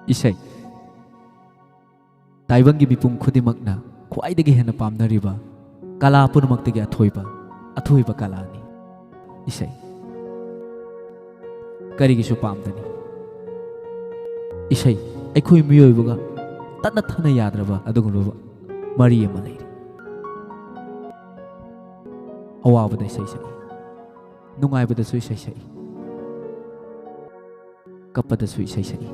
Isai Taiwangi mipum khudimakna khwaidagi hena pamnariba kala punumaktagi athoiba kala ni isai karigisu pamdani isai aikhoi miyoibaga tanna thana yadraba aduguloba mari ama leiri awabada isai sai nungaibada su isai sai kapada su isai sai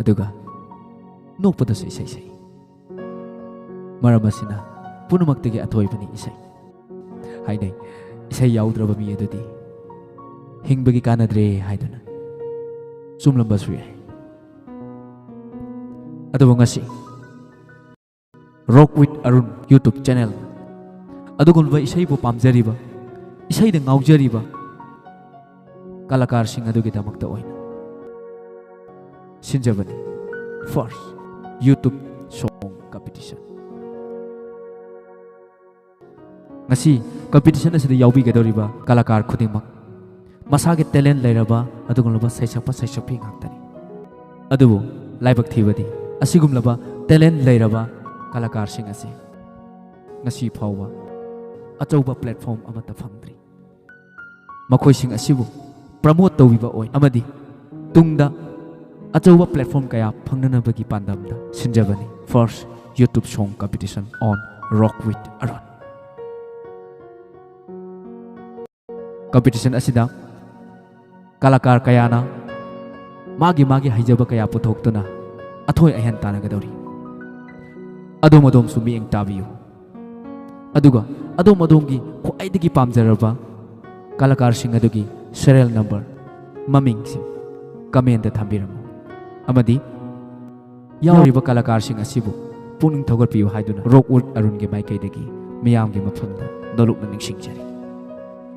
aduga nokpada su isai sai maramasina punumaktagi athoibani isai hainai isai yaudraba mi adudi hingbagi kanadre haidana sumlamba su yai aduba ngasi Rock with Arun YouTube channel adugulba isai bu pamjariba isai da ngaujariba kalakar sing adugi damakta oina sinjabani first YouTube song competition ngasi competition asida yaubi gadoriba kalakar khudingmak masage talent leiraba adugulba saisakpi ngaktani adubu laibak thibadi asigumlaba talent leiraba kalakar sing ase ngasi phawba achauba platform amata phangdri makhoi sing asibu promote tawbiba oi amadi tungda achauba platform kaya phangnanabagi pandamda sinjabani first YouTube song competition on Rock with Arun competition asida kalakar kayana magi haijaba kaya puthoktuna athoi ahen tanagadori adom sumi eng tabiyu aduga adom gi khwaidagi pamjaraba kalakar sing adugi serial number maming sing comment da thambiramu amadi yauriba kalakar sing asibu puning thogarpiyu haiduna Rockwood Arun ge maikaidagi miyam ge mafamda dolukna ningsingjari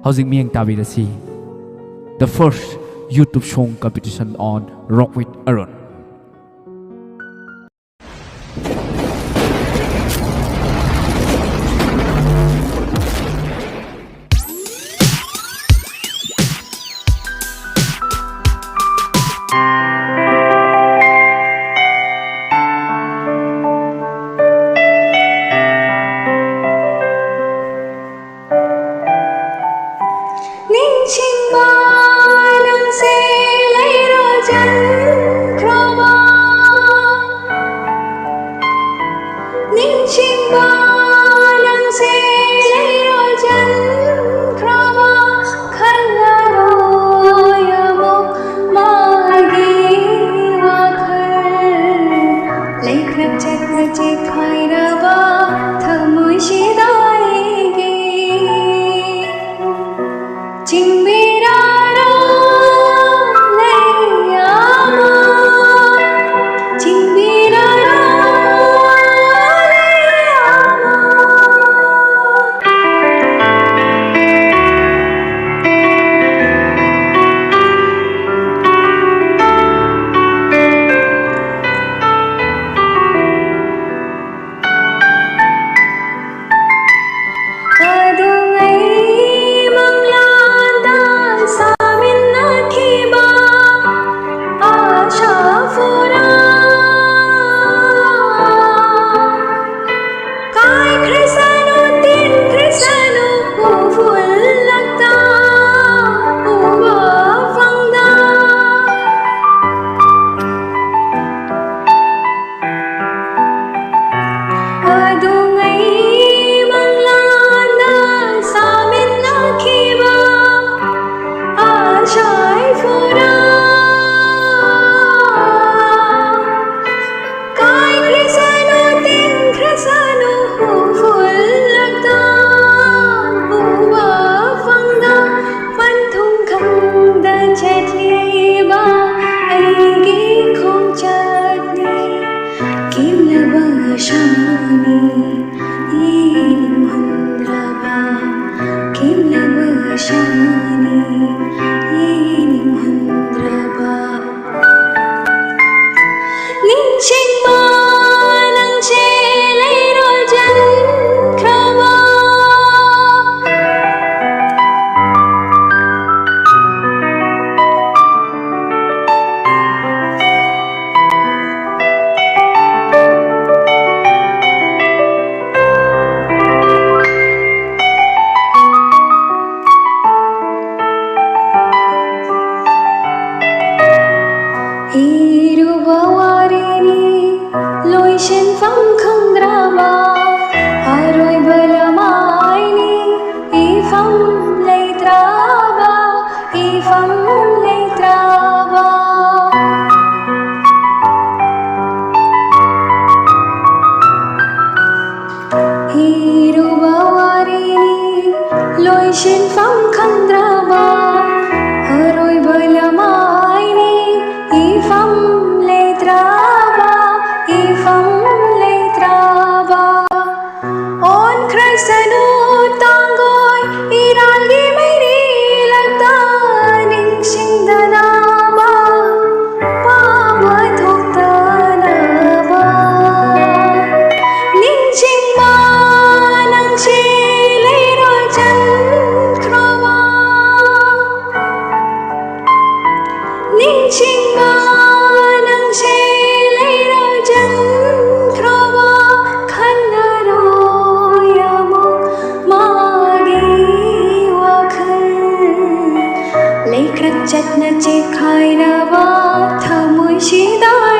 housing miyang tabirasi the first YouTube song competition on Rock with Arun Ningshingba nangse leirol chankhroba Ningshingba nangse leirol chankhroba khannaroyamuk magi wakhal leikrat chatna chekhairaba thamoi sidai